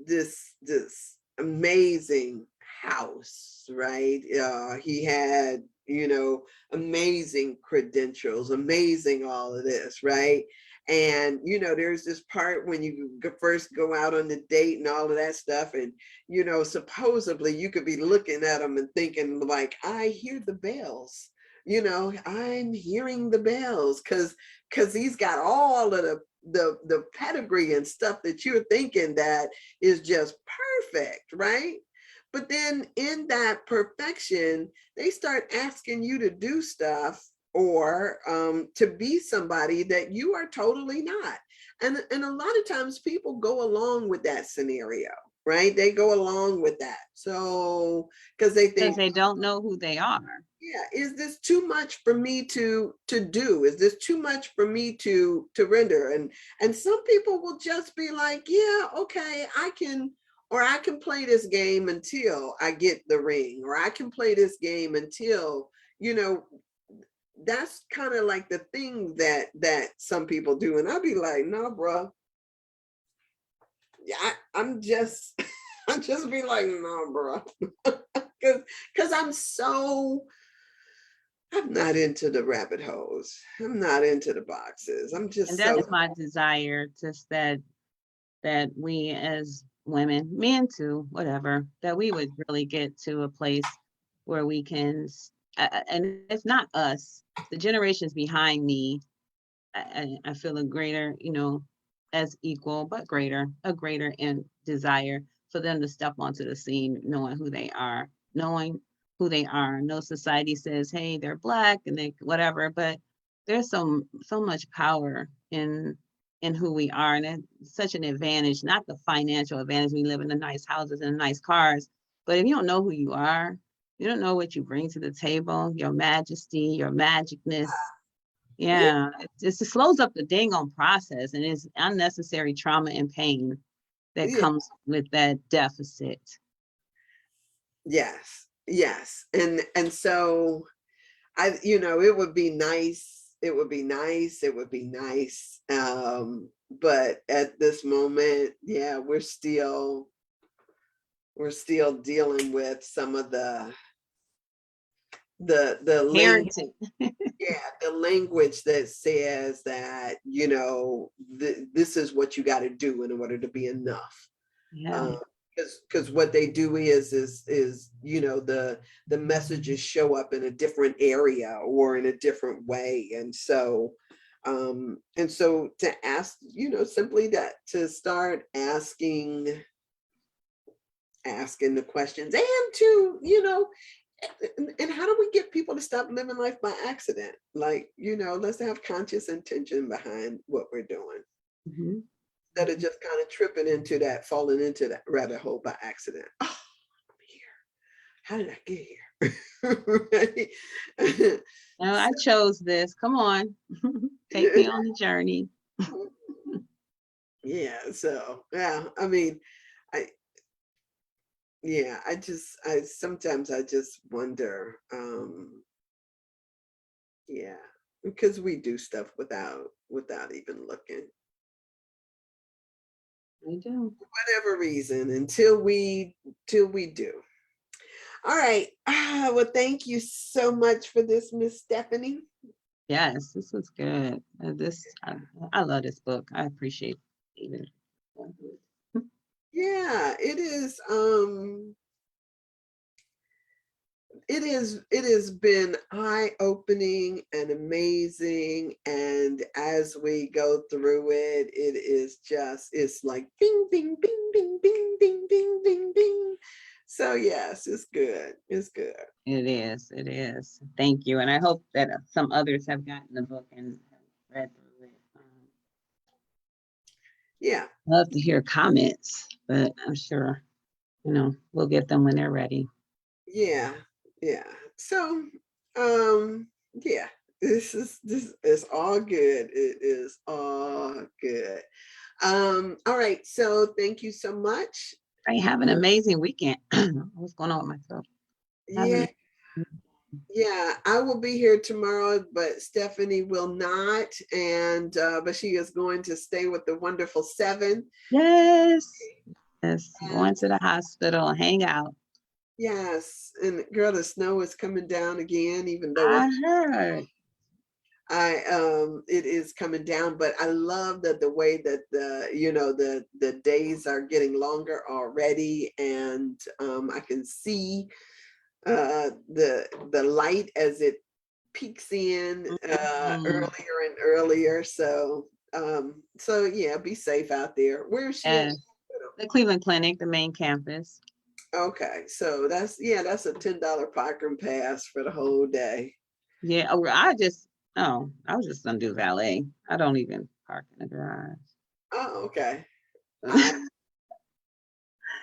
This amazing house, right? He had, amazing credentials, amazing all of this, right? And there's this part when you first go out on the date and all of that stuff, and supposedly you could be looking at him and thinking like, I hear the bells. I'm hearing the bells because he's got all of the pedigree and stuff that you're thinking that is just perfect, right? But then in that perfection, they start asking you to do stuff or to be somebody that you are totally not. And a lot of times people go along with that scenario, right? They go along with that. So because they Because think, they don't know who they are. yeah, is this too much for me to do? Is this too much for me to render? And some people will just be like, yeah, okay, I can play this game until I get the ring, or I can play this game until, that's kind of like the thing that some people do. And I'll be like, no, bro. Yeah, I'm just I'm just be like, no, bro. Because I'm not into the rabbit holes. I'm not into the boxes. I'm And just that's so, my desire, just that we as women, men too, whatever, that we would really get to a place where we can, and it's not us, the generations behind me, I feel a greater, as equal, but a greater and desire for them to step onto the scene, knowing who they are. No society says, hey, they're Black and they whatever, but there's so much power in who we are. And it's such an advantage, not the financial advantage. We live in the nice houses and nice cars, but if you don't know who you are, You don't know what you bring to the table, your majesty, your magicness. Yeah. Yeah, it just slows up the dang on process, and it's unnecessary trauma and pain that Yeah. comes with that deficit. Yes. Yes. And so it would be nice. It would be nice. It would be nice. But at this moment, yeah, we're still dealing with some of the language, Parenting. yeah, the language that says that, this is what you got to do in order to be enough. Yeah, Um, because what they do is the messages show up in a different area or in a different way, and so to ask, simply that, to start asking the questions, and to, and how do we get people to stop living life by accident? Like, let's have conscious intention behind what we're doing, hmm instead of just kind of falling into that rabbit hole by accident. Oh, I'm here. How did I get here? Right? no, I chose this. Come on, take me on the journey. Yeah. So, yeah, I mean, I, yeah, I sometimes I just wonder, yeah, because we do stuff without even looking, I do. whatever reason, till we do. All right. Well, thank you so much for this, Miss Stephanie. Yes, this was good. I love this book. I appreciate it. Yeah, it is. It has been eye-opening and amazing. And as we go through it, it's like bing, bing, bing, bing, bing, bing, bing, bing, bing. So yes, it's good. It's good. It is. It is. Thank you, and I hope that some others have gotten the book and have read through it. Yeah. Love to hear comments, but I'm sure we'll get them when they're ready. Yeah. Yeah. So, um, yeah, this is all good. It is all good. All right. So thank you so much. I have an amazing weekend. What's going on with myself? Yeah. Having Yeah, I will be here tomorrow, but Stephanie will not. And but she is going to stay with the wonderful seven. yes, yes, going And to the hospital, hang out. yes, and girl, the snow is coming down again, even though I heard. it is coming down, but I love that the way that the days are getting longer already, and I can see the light as it peaks in Mhm. earlier and earlier. So yeah, be safe out there. Where is she at? Yes, the Cleveland Clinic, the main campus. Okay, so that's a $10 parking pass for the whole day. Yeah, I was just gonna do valet. I don't even park in the garage. Oh, okay. I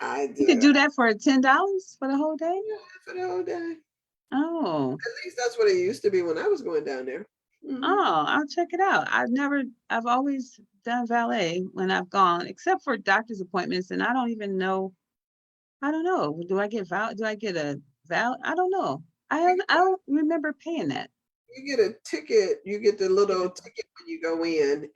I You do could that, do that for $10 for the whole day? yeah, for the whole day. Oh, At least that's what it used to be when I was going down there. Hmm. I'll check it out. I've always done valet when I've gone, except for doctor's appointments, and I don't know. Do I get a I don't know. I don't remember paying that. You get a ticket, you get the Get little a ticket when you go in,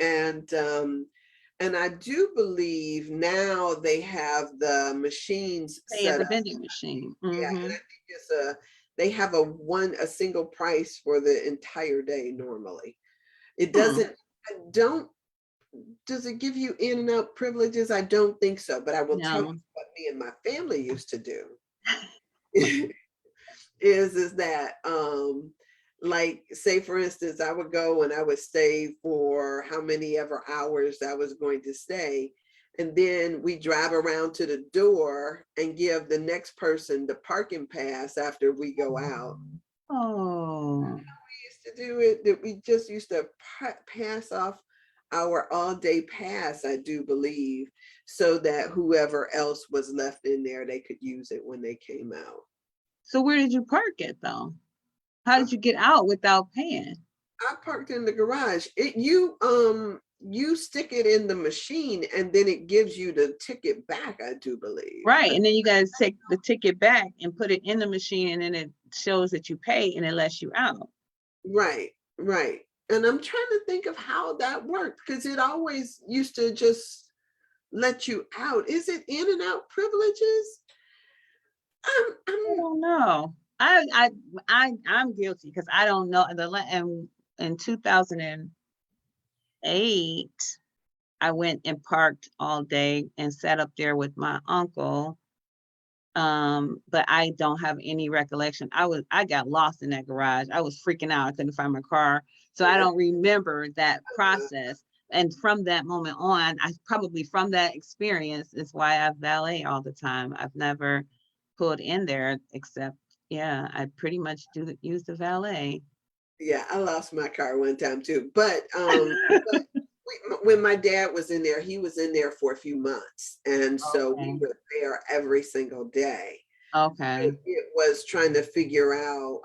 and I do believe now they have the machines pay at set the up. vending machine. Yeah, and I Mm-hmm. think they have a single price for the entire day normally. It Hmm. doesn't, I don't, does it give you in and out privileges? I don't think so, but I will tell you No. what me and my family used to do. is that like, say for instance, I would go and I would stay for how many ever hours I was going to stay, and then we drive around to the door and give the next person the parking pass after we go out. Oh, We used to do it, that we just used to pass off our all day pass, I do believe, so that whoever else was left in there, they could use it when they came out. So where did you park it though? How did you get out without paying? I parked in the garage. You stick it in the machine and then it gives you the ticket back, I do believe. Right. And then you guys take the ticket back and put it in the machine, and then it shows that you pay and it lets you out. Right, right. And I'm trying to think of how that worked because it always used to just let you out. Is it in and out privileges? I I'm don't know. I'm guilty because I don't know in 2008 I went and parked all day and sat up there with my uncle. But I don't have any recollection. I got lost in that garage. I was freaking out. I couldn't find my car. So I yeah, don't remember that process. And from that moment on, I probably from that experience is why I valet all the time. I've never pulled in there except, yeah, I pretty much use the valet. yeah, I lost my car one time too. But when my dad was in there, he was in there for a few months. And so we Okay. were there every single day. Okay. It was trying to figure out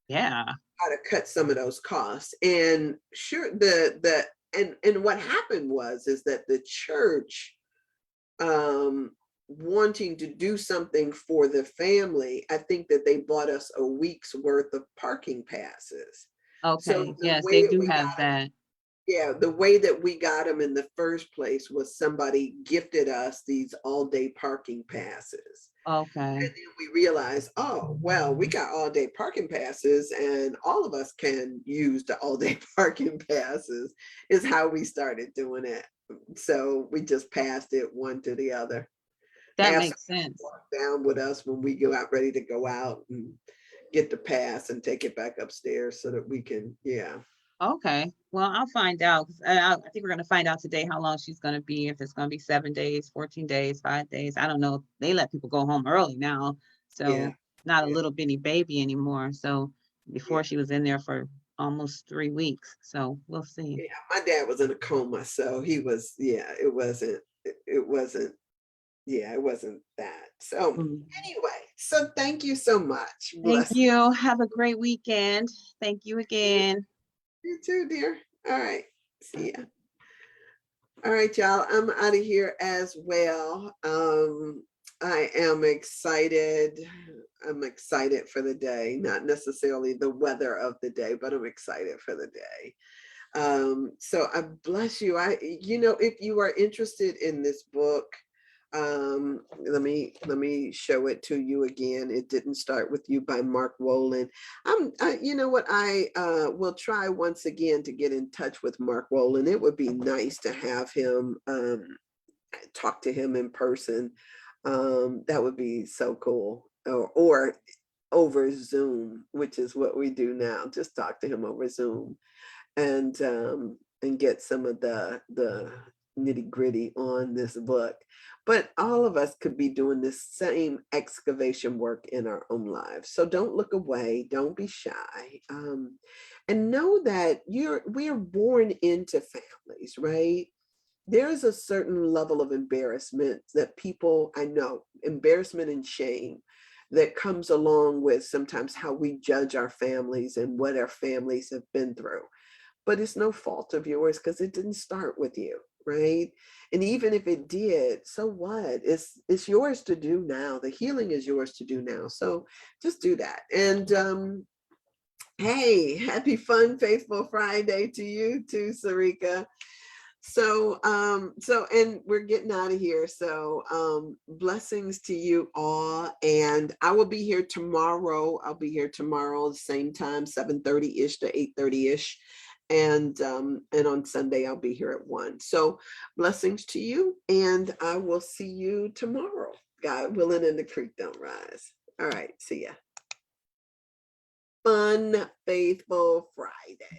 Yeah. how to cut some of those costs. And sure, and what happened is that the church um wanting to do something for the family, I think that they bought us a week's worth of parking passes. So Okay. the Yes, they way do we have got that. yeah, the way that we got them in the first place was somebody gifted us these all-day parking passes. Okay. And then we realized, oh, well, we got all-day parking passes and all of us can use the all-day parking passes, is how we started doing it. So we just passed it one to the other. That Have somebody makes sense. walk down with us when we go out ready to go out and get the pass and take it back upstairs so that we can, yeah. Okay. Well, I'll find out. I think we're going to find out today how long she's going to be, if it's going to be 7 days, 14 days, 5 days. I don't know. They let people go home early now. Yeah, So not a yeah, little bitty baby anymore. So yeah. before she was in there for almost 3 weeks. So we'll see. Yeah, my dad was in a coma, so he was, yeah, it wasn't, yeah, it wasn't that. So Mm. anyway, so thank you so much. Thank Bless you. Have a great weekend. Thank you you. again. You too, dear. All right. See ya. All right, y'all. I'm out of here as well. I am excited. I'm excited for the day, not necessarily the weather of the day, but I'm excited for the day. So I bless you. If you are interested in this book, let me show it to you again. It Didn't Start With You by Mark Wolin. You know what, I will try once again to get in touch with Mark Wolin. It would be nice to have him talk to him in person. That would be so cool. Or over Zoom, which is what we do now. Just talk to him over Zoom and get some of the nitty gritty on this book. But all of us could be doing this same excavation work in our own lives. So don't look away. Don't be shy. And know that we are born into families, right? There's a certain level of embarrassment that people, I know, embarrassment and shame that comes along with sometimes how we judge our families and what our families have been through, but it's no fault of yours because it didn't start with you, right? And even if it did, so what? It's yours to do now. The healing is yours to do now. So just do that. And hey, happy fun, faithful Friday to you too, Sarika. And we're getting out of here. So blessings to you all. And I will be here tomorrow. I'll be here tomorrow, the same time, 7:30-ish to 8:30-ish. And on Sunday I'll be here at 1. So blessings to you, and I will see you tomorrow. God willing, and the creek don't rise. All right, see ya. Fun, faithful Friday.